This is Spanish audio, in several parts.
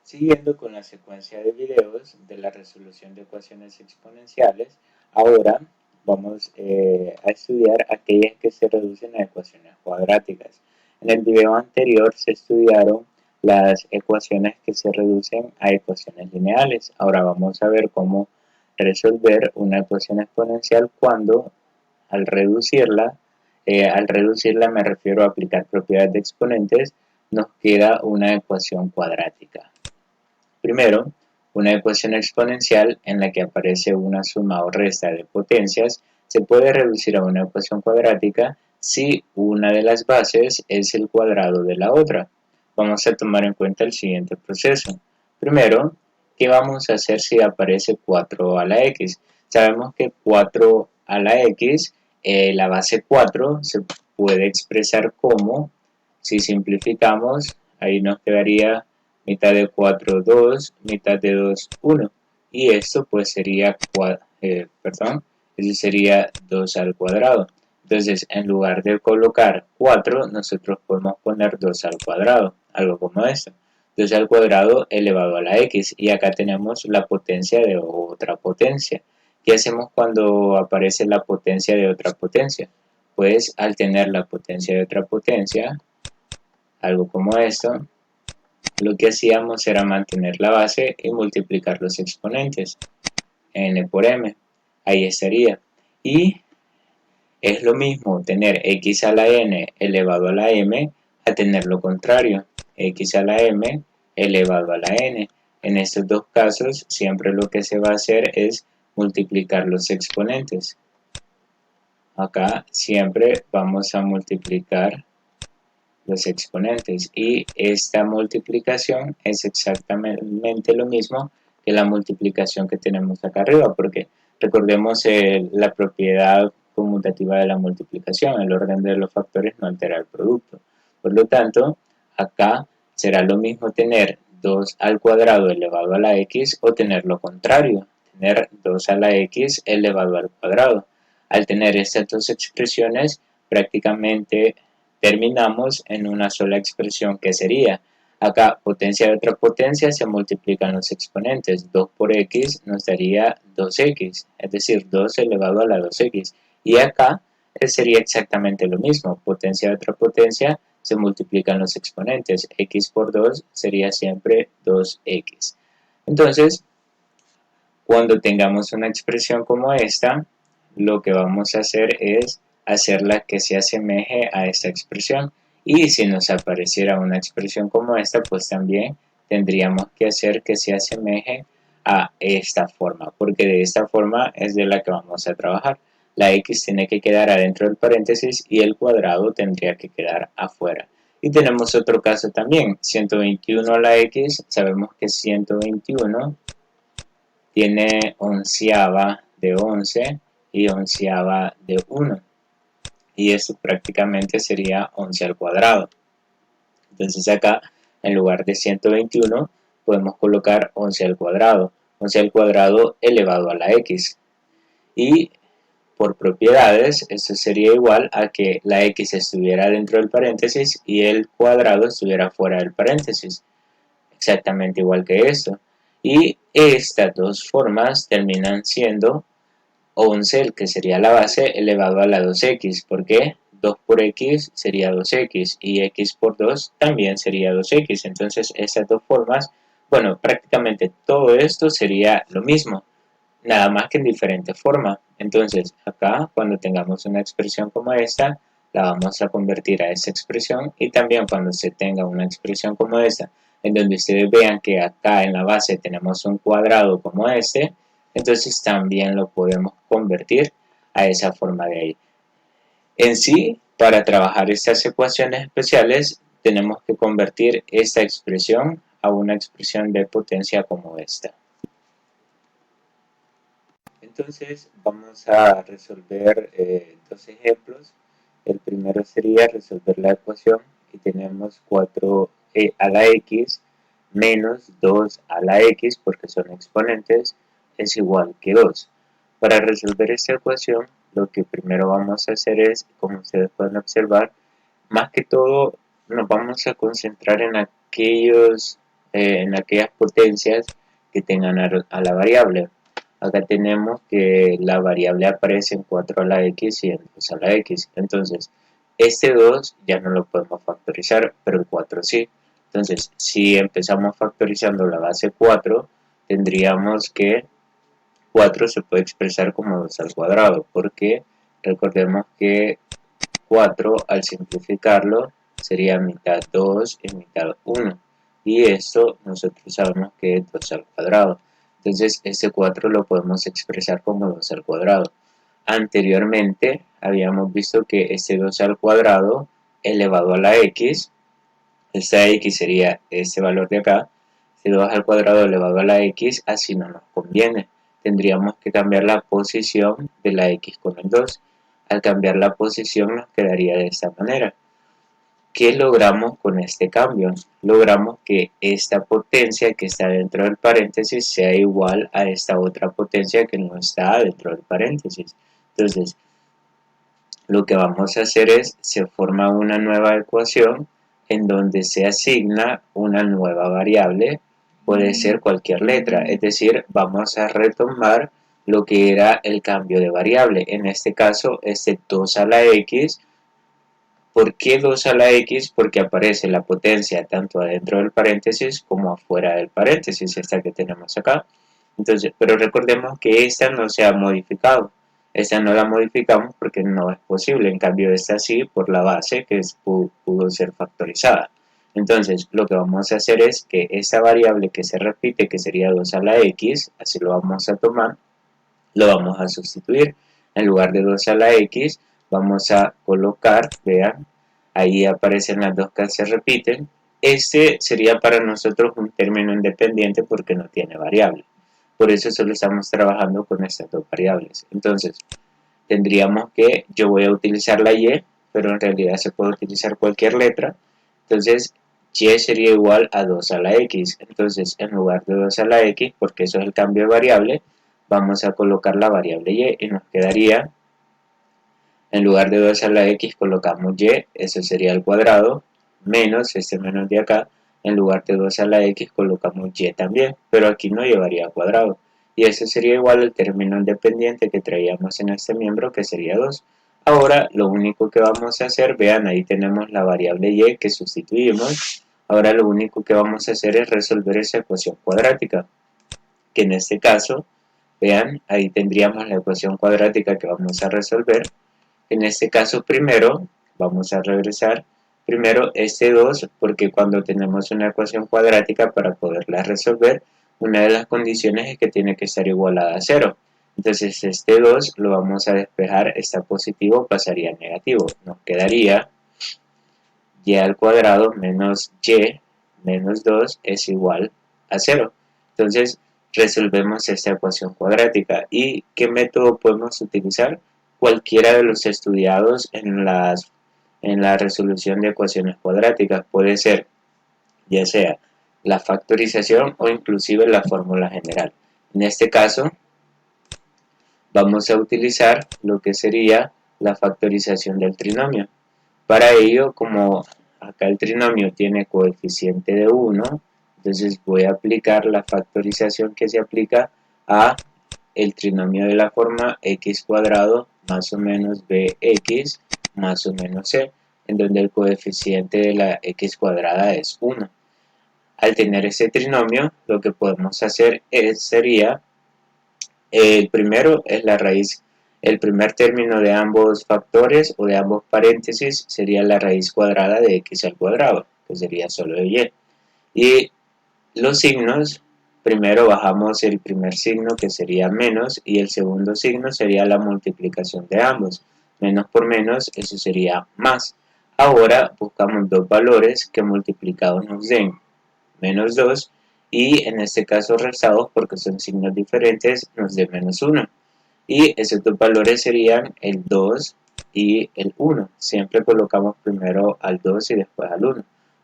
Siguiendo con la secuencia de videos de la resolución de ecuaciones exponenciales, ahora vamos a estudiar aquellas que se reducen a ecuaciones cuadráticas. En el video anterior se estudiaron las ecuaciones que se reducen a ecuaciones lineales. Ahora vamos a ver cómo resolver una ecuación exponencial cuando al reducirla me refiero a aplicar propiedades de exponentes, nos queda una ecuación cuadrática. Primero, una ecuación exponencial en la que aparece una suma o resta de potencias se puede reducir a una ecuación cuadrática si una de las bases es el cuadrado de la otra. Vamos a tomar en cuenta el siguiente proceso. Primero, ¿qué vamos a hacer si aparece 4 a la x? Sabemos que 4 a la x, la base 4 se puede expresar como, si simplificamos, ahí nos quedaría mitad de 4, 2, mitad de 2, 1. Y esto pues sería, eso sería 2 al cuadrado. Entonces, en lugar de colocar 4, nosotros podemos poner 2 al cuadrado, algo como esto. 2 al cuadrado elevado a la x. Y acá tenemos la potencia de otra potencia. ¿Qué hacemos cuando aparece la potencia de otra potencia? Pues al tener la potencia de otra potencia, algo como esto, lo que hacíamos era mantener la base y multiplicar los exponentes, n por m, ahí estaría. Y es lo mismo tener x a la n elevado a la m a tener lo contrario, x a la m elevado a la n. En estos dos casos siempre lo que se va a hacer es multiplicar los exponentes. Acá siempre vamos a multiplicar los exponentes y esta multiplicación es exactamente lo mismo que la multiplicación que tenemos acá arriba, porque recordemos la propiedad conmutativa de la multiplicación, el orden de los factores no altera el producto. Por lo tanto, acá será lo mismo tener 2 al cuadrado elevado a la x o tener lo contrario, tener 2 a la x elevado al cuadrado. Al tener estas dos expresiones, prácticamente terminamos en una sola expresión que sería, acá potencia de otra potencia se multiplican los exponentes, 2 por x nos daría 2x, es decir, 2 elevado a la 2x, y acá sería exactamente lo mismo, potencia de otra potencia se multiplican los exponentes, x por 2 sería siempre 2x. Entonces, cuando tengamos una expresión como esta, lo que vamos a hacer es hacerla que se asemeje a esta expresión. Y si nos apareciera una expresión como esta, pues también tendríamos que hacer que se asemeje a esta forma, porque de esta forma es de la que vamos a trabajar. La x tiene que quedar adentro del paréntesis y el cuadrado tendría que quedar afuera. Y tenemos otro caso también, 121 a la x, sabemos que 121 tiene onceava de 11 y onceava de 1. Y esto prácticamente sería 11 al cuadrado. Entonces acá, en lugar de 121, podemos colocar 11 al cuadrado. 11 al cuadrado elevado a la x. Y por propiedades, esto sería igual a que la x estuviera dentro del paréntesis y el cuadrado estuviera fuera del paréntesis. Exactamente igual que esto. Y estas dos formas terminan siendo 11, que sería la base, elevado a la 2x. ¿Por qué? 2 por x sería 2x y x por 2 también sería 2x. Entonces, estas dos formas, bueno, prácticamente todo esto sería lo mismo, nada más que en diferente forma. Entonces, acá, cuando tengamos una expresión como esta, la vamos a convertir a esta expresión, y también cuando se tenga una expresión como esta, en donde ustedes vean que acá en la base tenemos un cuadrado como este, entonces también lo podemos convertir a esa forma de ahí. En sí, para trabajar estas ecuaciones especiales, tenemos que convertir esta expresión a una expresión de potencia como esta. Entonces vamos a resolver dos ejemplos. El primero sería resolver la ecuación y tenemos 4 a la x menos 2 a la x, porque son exponentes, es igual que 2. Para resolver esta ecuación, lo que primero vamos a hacer es, como ustedes pueden observar, más que todo nos vamos a concentrar en aquellos en aquellas potencias que tengan a la variable. Acá tenemos que la variable aparece en 4 a la x y en 2 a la x. Entonces, este 2 ya no lo podemos factorizar, pero el 4 sí. Entonces, si empezamos factorizando la base 4, tendríamos que 4 se puede expresar como 2 al cuadrado, porque recordemos que 4 al simplificarlo sería mitad 2 y mitad 1. Y esto nosotros sabemos que es 2 al cuadrado. Entonces este 4 lo podemos expresar como 2 al cuadrado. Anteriormente habíamos visto que este 2 al cuadrado elevado a la x, esta x sería este valor de acá, este 2 al cuadrado elevado a la x, así no nos conviene. Tendríamos que cambiar la posición de la x con el 2. Al cambiar la posición nos quedaría de esta manera. ¿Qué logramos con este cambio? Logramos que esta potencia que está dentro del paréntesis sea igual a esta otra potencia que no está dentro del paréntesis. Entonces, lo que vamos a hacer es, se forma una nueva ecuación en donde se asigna una nueva variable, puede ser cualquier letra, es decir, vamos a retomar lo que era el cambio de variable, en este caso este 2 a la x. ¿Por qué 2 a la x? Porque aparece la potencia tanto adentro del paréntesis como afuera del paréntesis, esta que tenemos acá. Entonces, pero recordemos que esta no se ha modificado. Esta no la modificamos porque no es posible. En cambio, esta sí por la base que pudo ser factorizada. Entonces, lo que vamos a hacer es que esta variable que se repite, que sería 2 a la x, así lo vamos a tomar, lo vamos a sustituir. En lugar de 2 a la x, vamos a colocar, vean, ahí aparecen las dos que se repiten. Este sería para nosotros un término independiente porque no tiene variable. Por eso solo estamos trabajando con estas dos variables. Entonces, tendríamos que, yo voy a utilizar la y, pero en realidad se puede utilizar cualquier letra. Entonces, y sería igual a 2 a la x. Entonces, en lugar de 2 a la x, porque eso es el cambio de variable, vamos a colocar la variable y nos quedaría, en lugar de 2 a la x colocamos y, eso sería al cuadrado, menos este menos de acá, en lugar de 2 a la x colocamos y también, pero aquí no llevaría al cuadrado, y eso sería igual al término independiente que traíamos en este miembro, que sería 2. Ahora lo único que vamos a hacer, vean, ahí tenemos la variable y que sustituimos. Ahora lo único que vamos a hacer es resolver esa ecuación cuadrática, que en este caso, vean, ahí tendríamos la ecuación cuadrática que vamos a resolver. En este caso primero, vamos a regresar, primero este 2, porque cuando tenemos una ecuación cuadrática para poderla resolver, una de las condiciones es que tiene que estar igualada a 0. Entonces este 2 lo vamos a despejar, está positivo, pasaría a negativo. Nos quedaría y al cuadrado menos y menos 2 es igual a 0. Entonces resolvemos esta ecuación cuadrática. ¿Y qué método podemos utilizar? Cualquiera de los estudiados en la resolución de ecuaciones cuadráticas. Puede ser ya sea la factorización o inclusive la fórmula general. En este caso vamos a utilizar lo que sería la factorización del trinomio. Para ello, como acá el trinomio tiene coeficiente de 1, entonces voy a aplicar la factorización que se aplica a el trinomio de la forma x cuadrado más o menos bx más o menos c, en donde el coeficiente de la x cuadrada es 1. Al tener ese trinomio, lo que podemos hacer sería, el primero es la raíz. El primer término de ambos factores o de ambos paréntesis sería la raíz cuadrada de x al cuadrado, que sería solo de y. Y los signos, primero bajamos el primer signo, que sería menos, y el segundo signo sería la multiplicación de ambos. Menos por menos, eso sería más. Ahora buscamos dos valores que multiplicados nos den menos 2, y en este caso restados, porque son signos diferentes, nos dé menos 1. Y esos dos valores serían el 2 y el 1. Siempre colocamos primero al 2 y después al 1.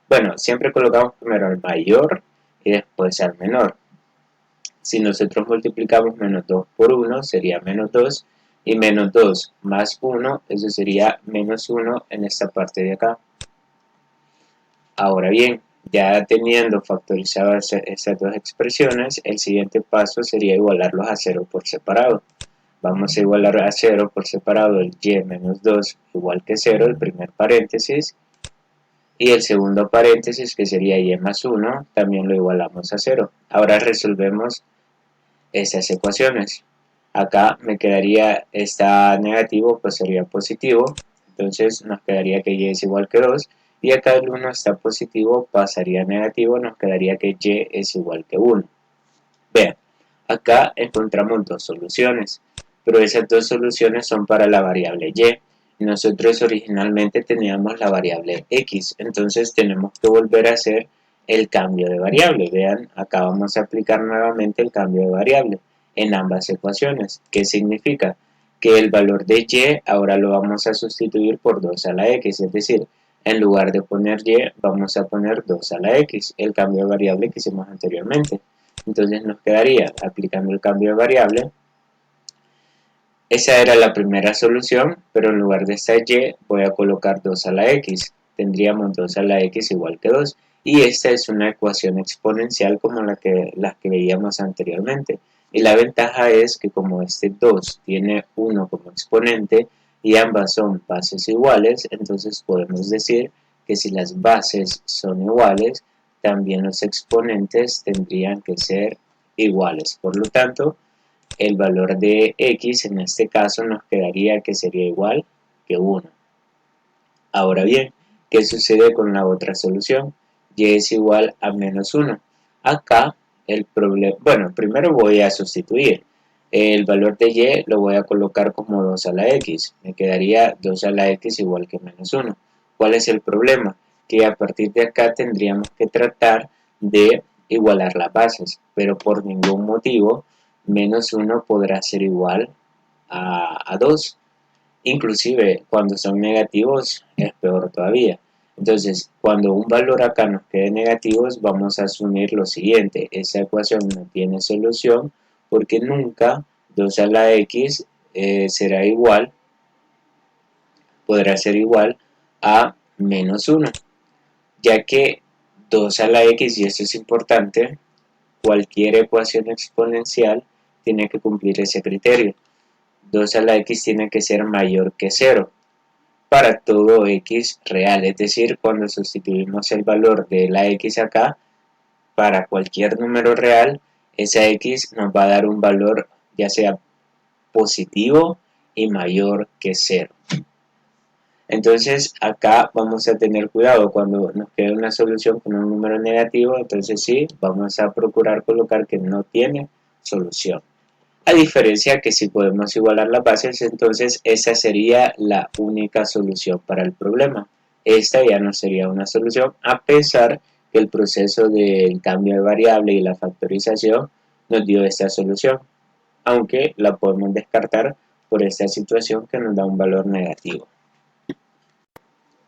Bueno, siempre colocamos primero al mayor y después al menor. Si nosotros multiplicamos menos 2 por 1, sería menos 2. Y menos 2 más 1, eso sería menos 1 en esta parte de acá. Ahora bien, Ya teniendo factorizadas estas dos expresiones, el siguiente paso sería igualarlos a 0 por separado. Vamos a igualar a 0 por separado el y menos 2 igual que 0, el primer paréntesis, y el segundo paréntesis, que sería y más 1, también lo igualamos a 0. Ahora resolvemos esas ecuaciones. Acá me quedaría, está negativo, pues sería positivo, entonces nos quedaría que y es igual que 2, y acá el 1 está positivo, pasaría a negativo, nos quedaría que y es igual que 1. Vean, acá encontramos dos soluciones, pero esas dos soluciones son para la variable y. Nosotros originalmente teníamos la variable x, entonces tenemos que volver a hacer el cambio de variable. Vean, acá vamos a aplicar nuevamente el cambio de variable en ambas ecuaciones. ¿Qué significa? Que el valor de y ahora lo vamos a sustituir por 2 a la x, es decir, en lugar de poner y, vamos a poner 2 a la x, el cambio de variable que hicimos anteriormente. Entonces nos quedaría, aplicando el cambio de variable, esa era la primera solución, pero en lugar de esta y voy a colocar 2 a la x. Tendríamos 2 a la x igual que 2. Y esta es una ecuación exponencial como las que veíamos anteriormente. Y la ventaja es que como este 2 tiene 1 como exponente y ambas son bases iguales, entonces podemos decir que si las bases son iguales, también los exponentes tendrían que ser iguales. Por lo tanto, el valor de x en este caso nos quedaría que sería igual que 1. Ahora bien, ¿qué sucede con la otra solución? Y es igual a menos 1. Acá el problema, bueno, primero voy a sustituir. El valor de y lo voy a colocar como 2 a la x. Me quedaría 2 a la x igual que menos 1. ¿Cuál es el problema? Que a partir de acá tendríamos que tratar de igualar las bases, pero por ningún motivo menos 1 podrá ser igual a 2. Inclusive cuando son negativos es peor todavía. Entonces, cuando un valor acá nos quede negativos, vamos a asumir lo siguiente. Esa ecuación no tiene solución porque nunca 2 a la x será igual, podrá ser igual a menos 1, ya que 2 a la x, y esto es importante, cualquier ecuación exponencial tiene que cumplir ese criterio. 2 a la x tiene que ser mayor que 0 para todo x real, es decir, cuando sustituimos el valor de la x acá, para cualquier número real, esa x nos va a dar un valor ya sea positivo y mayor que 0. Entonces acá vamos a tener cuidado cuando nos quede una solución con un número negativo, entonces sí, vamos a procurar colocar que no tiene solución. A diferencia que si podemos igualar las bases, entonces esa sería la única solución para el problema. Esta ya no sería una solución, a pesar que el proceso del cambio de variable y la factorización nos dio esta solución, aunque la podemos descartar por esta situación que nos da un valor negativo.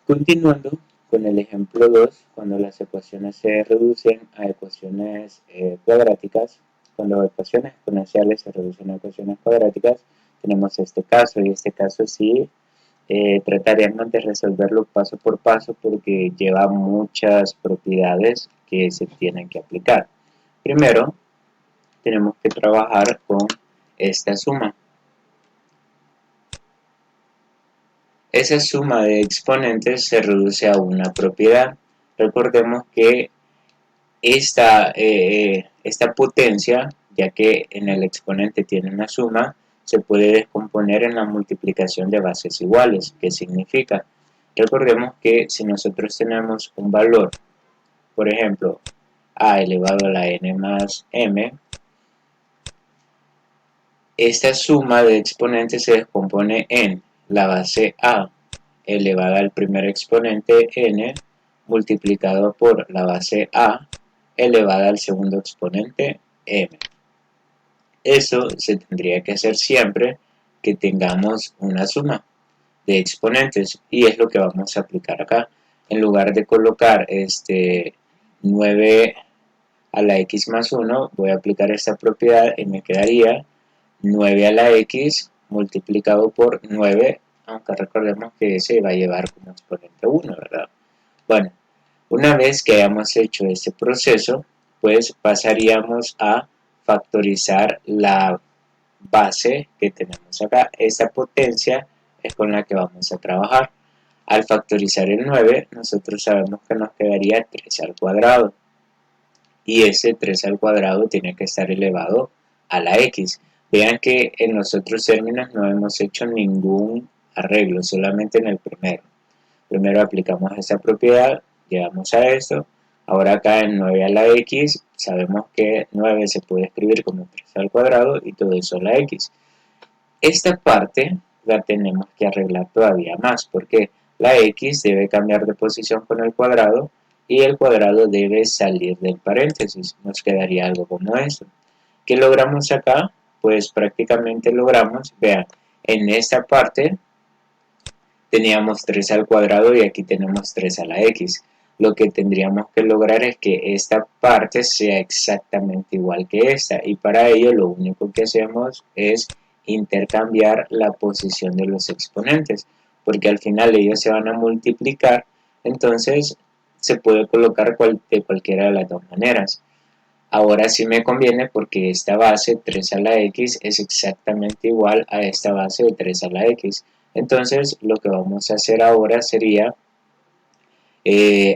Continuando con el ejemplo 2, cuando las ecuaciones se reducen a ecuaciones cuadráticas, cuando ecuaciones exponenciales se reducen a ecuaciones cuadráticas, tenemos este caso, y este caso sí trataremos de resolverlo paso por paso porque lleva muchas propiedades que se tienen que aplicar. Primero, tenemos que trabajar con esta suma. Esa suma de exponentes se reduce a una propiedad. Recordemos que esta potencia, ya que en el exponente tiene una suma, se puede descomponer en la multiplicación de bases iguales. ¿Qué significa? Recordemos que si nosotros tenemos un valor, por ejemplo, a elevado a la n más m, esta suma de exponentes se descompone en la base a elevada al primer exponente n multiplicado por la base a elevada al segundo exponente m. Eso se tendría que hacer siempre que tengamos una suma de exponentes, y es lo que vamos a aplicar acá. En lugar de colocar 9 a la x más 1, voy a aplicar esta propiedad y me quedaría 9 a la x multiplicado por 9, aunque recordemos que se va a llevar como exponente 1, ¿verdad? Bueno, Una vez que hayamos hecho este proceso, pues pasaríamos a factorizar la base que tenemos acá. Esta potencia es con la que vamos a trabajar. Al factorizar el 9, nosotros sabemos que nos quedaría 3 al cuadrado. Y ese 3 al cuadrado tiene que estar elevado a la x. Vean que en los otros términos no hemos hecho ningún arreglo, solamente en el primero. Primero aplicamos esta propiedad, llegamos a esto. Ahora acá en 9 a la x, sabemos que 9 se puede escribir como 3 al cuadrado y todo eso a la x. Esta parte la tenemos que arreglar todavía más, porque la x debe cambiar de posición con el cuadrado y el cuadrado debe salir del paréntesis. Nos quedaría algo como esto. ¿Qué logramos acá? Pues prácticamente logramos, vean, en esta parte teníamos 3 al cuadrado y aquí tenemos 3 a la x. Lo que tendríamos que lograr es que esta parte sea exactamente igual que esta, y para ello lo único que hacemos es intercambiar la posición de los exponentes, porque al final ellos se van a multiplicar, entonces se puede colocar de cualquiera de las dos maneras. Ahora sí me conviene porque esta base 3 a la x es exactamente igual a esta base de 3 a la x. Entonces lo que vamos a hacer ahora sería,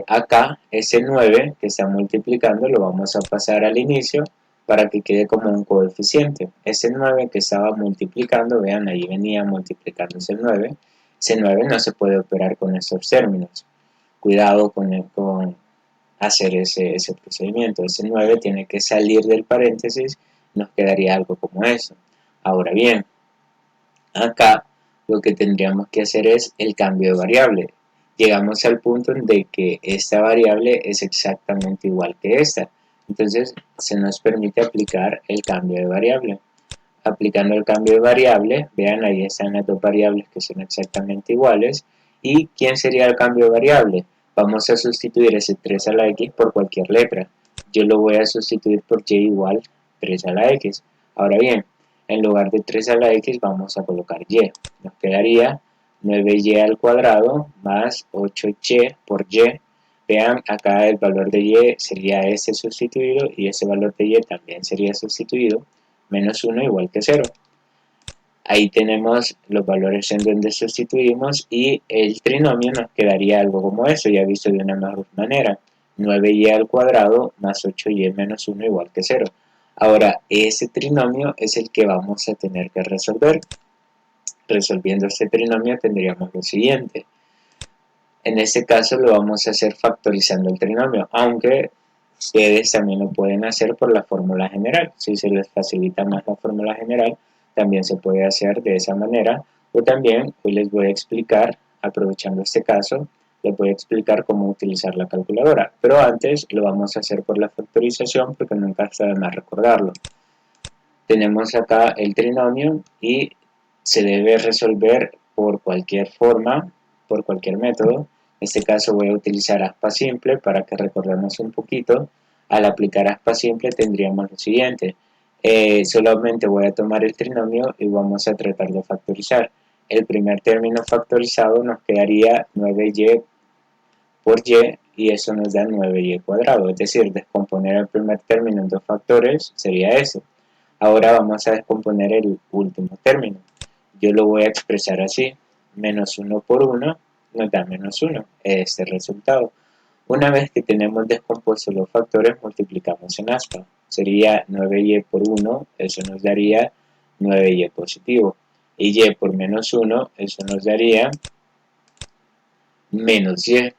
acá ese 9 que está multiplicando lo vamos a pasar al inicio para que quede como un coeficiente. Ese 9 que estaba multiplicando, vean, ahí venía multiplicándose el 9. Ese 9 no se puede operar con estos términos. Cuidado con hacer ese procedimiento. Ese 9 tiene que salir del paréntesis, nos quedaría algo como eso. Ahora bien, acá lo que tendríamos que hacer es el cambio de variable. Llegamos al punto de que esta variable es exactamente igual que esta. Entonces se nos permite aplicar el cambio de variable. Aplicando el cambio de variable, vean, ahí están las dos variables que son exactamente iguales. ¿Y quién sería el cambio de variable? Vamos a sustituir ese 3 a la x por cualquier letra. Yo lo voy a sustituir por y igual 3 a la x. Ahora bien, en lugar de 3 a la x vamos a colocar y. Nos quedaría 9y al cuadrado más 8y por y. Vean, acá el valor de y sería ese sustituido y ese valor de y también sería sustituido. Menos 1 igual que 0. Ahí tenemos los valores en donde sustituimos y el trinomio nos quedaría algo como eso, ya visto de una mejor manera. 9y al cuadrado más 8y menos 1 igual que 0. Ahora, ese trinomio es el que vamos a tener que resolver. Resolviendo este trinomio tendríamos lo siguiente. En este caso lo vamos a hacer factorizando el trinomio, aunque ustedes también lo pueden hacer por la fórmula general. Si se les facilita más la fórmula general, también se puede hacer de esa manera. O también hoy les voy a explicar, aprovechando este caso, les voy a explicar cómo utilizar la calculadora. Pero antes lo vamos a hacer por la factorización porque nunca está de más recordarlo. Tenemos acá el trinomio y se debe resolver por cualquier forma, por cualquier método. En este caso voy a utilizar aspa simple para que recordemos un poquito. Al aplicar aspa simple tendríamos lo siguiente. Solamente voy a tomar el trinomio y vamos a tratar de factorizar. El primer término factorizado nos quedaría 9y por y eso nos da 9y cuadrado. Es decir, descomponer el primer término en dos factores sería eso. Ahora vamos a descomponer el último término. Yo lo voy a expresar así. Menos 1 por 1 nos da menos 1. Este resultado. Una vez que tenemos descompuestos los factores, multiplicamos en aspa. Sería 9y por 1, eso nos daría 9y positivo. Y y por menos 1, eso nos daría menos y.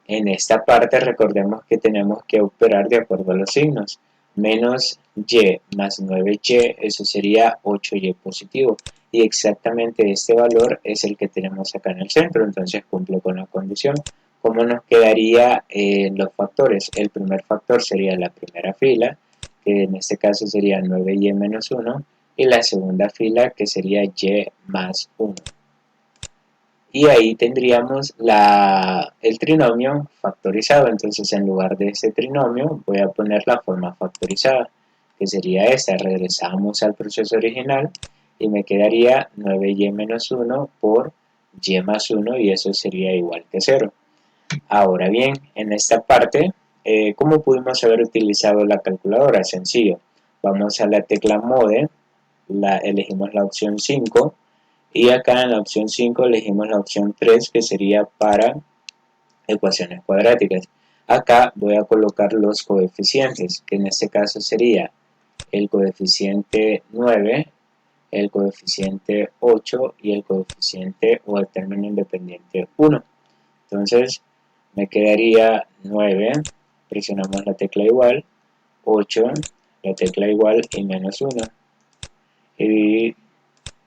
En esta parte recordemos que tenemos que operar de acuerdo a los signos. Menos y más 9y, eso sería 8y positivo. Y exactamente este valor es el que tenemos acá en el centro, entonces cumple con la condición. ¿Cómo nos quedaría los factores? El primer factor sería la primera fila, que en este caso sería 9y menos 1, y la segunda fila que sería y más 1. Y ahí tendríamos el trinomio factorizado. Entonces en lugar de este trinomio voy a poner la forma factorizada, que sería esta. Regresamos al proceso original y me quedaría 9y menos 1 por y más 1 y eso sería igual que 0. Ahora bien, en esta parte, ¿cómo pudimos haber utilizado la calculadora? Sencillo, vamos a la tecla Mode, elegimos la opción 5 y acá en la opción 5 elegimos la opción 3 que sería para ecuaciones cuadráticas. Acá voy a colocar los coeficientes, que en este caso sería el coeficiente 9, el coeficiente 8 y el coeficiente o el término independiente 1. Entonces me quedaría 9, presionamos la tecla igual, 8, la tecla igual y menos 1, y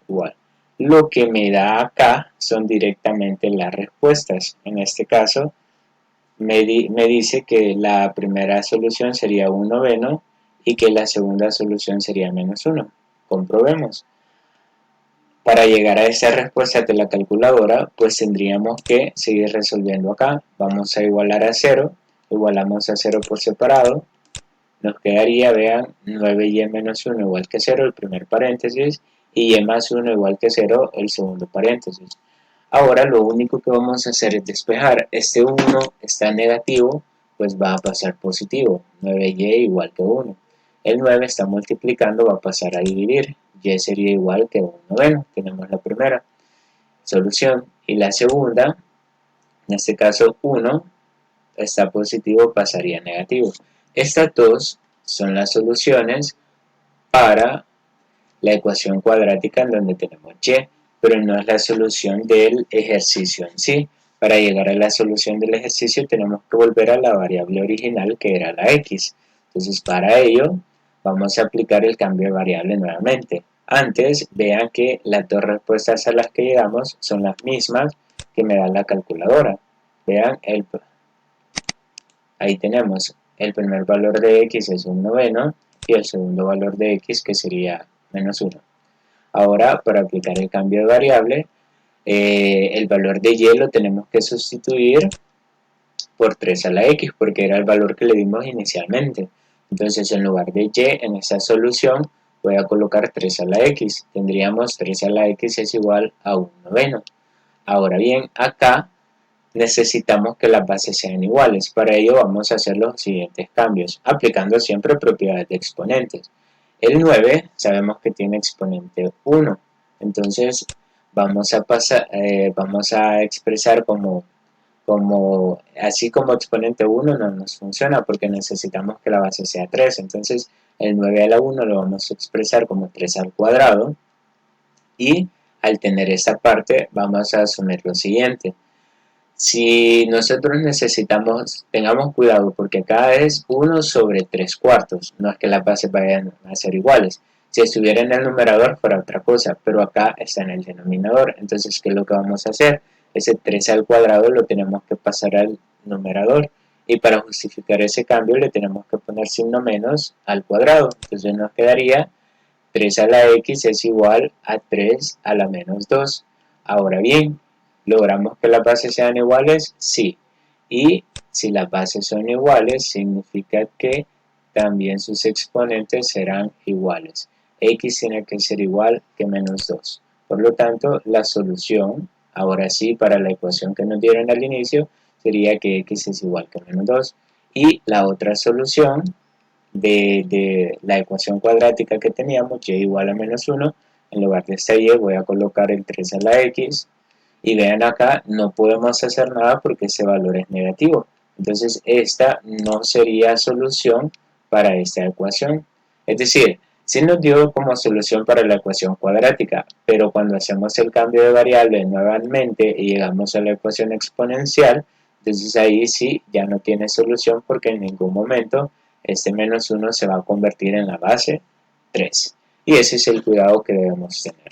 igual. Lo que me da acá son directamente las respuestas. En este caso me dice que la primera solución sería 1/9 y que la segunda solución sería menos 1. Comprobemos. Para llegar a esa respuesta de la calculadora, pues tendríamos que seguir resolviendo acá. Vamos a igualar a 0, igualamos a 0 por separado, nos quedaría, vean, 9y menos 1 igual que 0, el primer paréntesis, y y más 1 igual que 0, el segundo paréntesis. Ahora lo único que vamos a hacer es despejar. Este 1 está negativo, pues va a pasar positivo, 9y igual que 1. El 9 está multiplicando, va a pasar a dividir, y sería igual que 1/9. Tenemos la primera solución. Y la segunda, en este caso 1, está positivo, pasaría a negativo. Estas dos son las soluciones para la ecuación cuadrática en donde tenemos y, pero no es la solución del ejercicio en sí. Para llegar a la solución del ejercicio tenemos que volver a la variable original que era la x. Entonces para ello vamos a aplicar el cambio de variable nuevamente. Antes vean que las dos respuestas a las que llegamos son las mismas que me da la calculadora. Vean, ahí tenemos el primer valor de x es 1/9 y el segundo valor de x que sería menos 1. Ahora, para aplicar el cambio de variable, el valor de y lo tenemos que sustituir por 3 a la x, porque era el valor que le dimos inicialmente. Entonces, en lugar de y en esta solución, voy a colocar 3 a la x. Tendríamos 3 a la x es igual a 1/9. Ahora bien, acá necesitamos que las bases sean iguales. Para ello vamos a hacer los siguientes cambios, aplicando siempre propiedades de exponentes. El 9 sabemos que tiene exponente 1, entonces vamos a expresar así como exponente 1 no nos funciona porque necesitamos que la base sea 3, entonces el 9 a la 1 lo vamos a expresar como 3 al cuadrado y al tener esta parte vamos a asumir lo siguiente. Si nosotros tengamos cuidado porque acá es 1 sobre 3 cuartos, no es que las bases vayan a ser iguales. Si estuviera en el numerador fuera otra cosa, pero acá está en el denominador. Entonces, ¿qué es lo que vamos a hacer? Ese 3 al cuadrado lo tenemos que pasar al numerador. Y para justificar ese cambio le tenemos que poner signo menos al cuadrado. Entonces nos quedaría 3 a la x es igual a 3 a la menos 2. Ahora bien, ¿logramos que las bases sean iguales? Sí. Y si las bases son iguales, significa que también sus exponentes serán iguales. X tiene que ser igual que menos 2. Por lo tanto, la solución, ahora sí, para la ecuación que nos dieron al inicio, sería que X es igual que menos 2. Y la otra solución de la ecuación cuadrática que teníamos, y igual a menos 1, en lugar de esta y voy a colocar el 3 a la x, y vean acá, no podemos hacer nada porque ese valor es negativo. Entonces esta no sería solución para esta ecuación. Es decir, sí nos dio como solución para la ecuación cuadrática, pero cuando hacemos el cambio de variable nuevamente y llegamos a la ecuación exponencial, entonces ahí sí ya no tiene solución porque en ningún momento este menos 1 se va a convertir en la base 3. Y ese es el cuidado que debemos tener.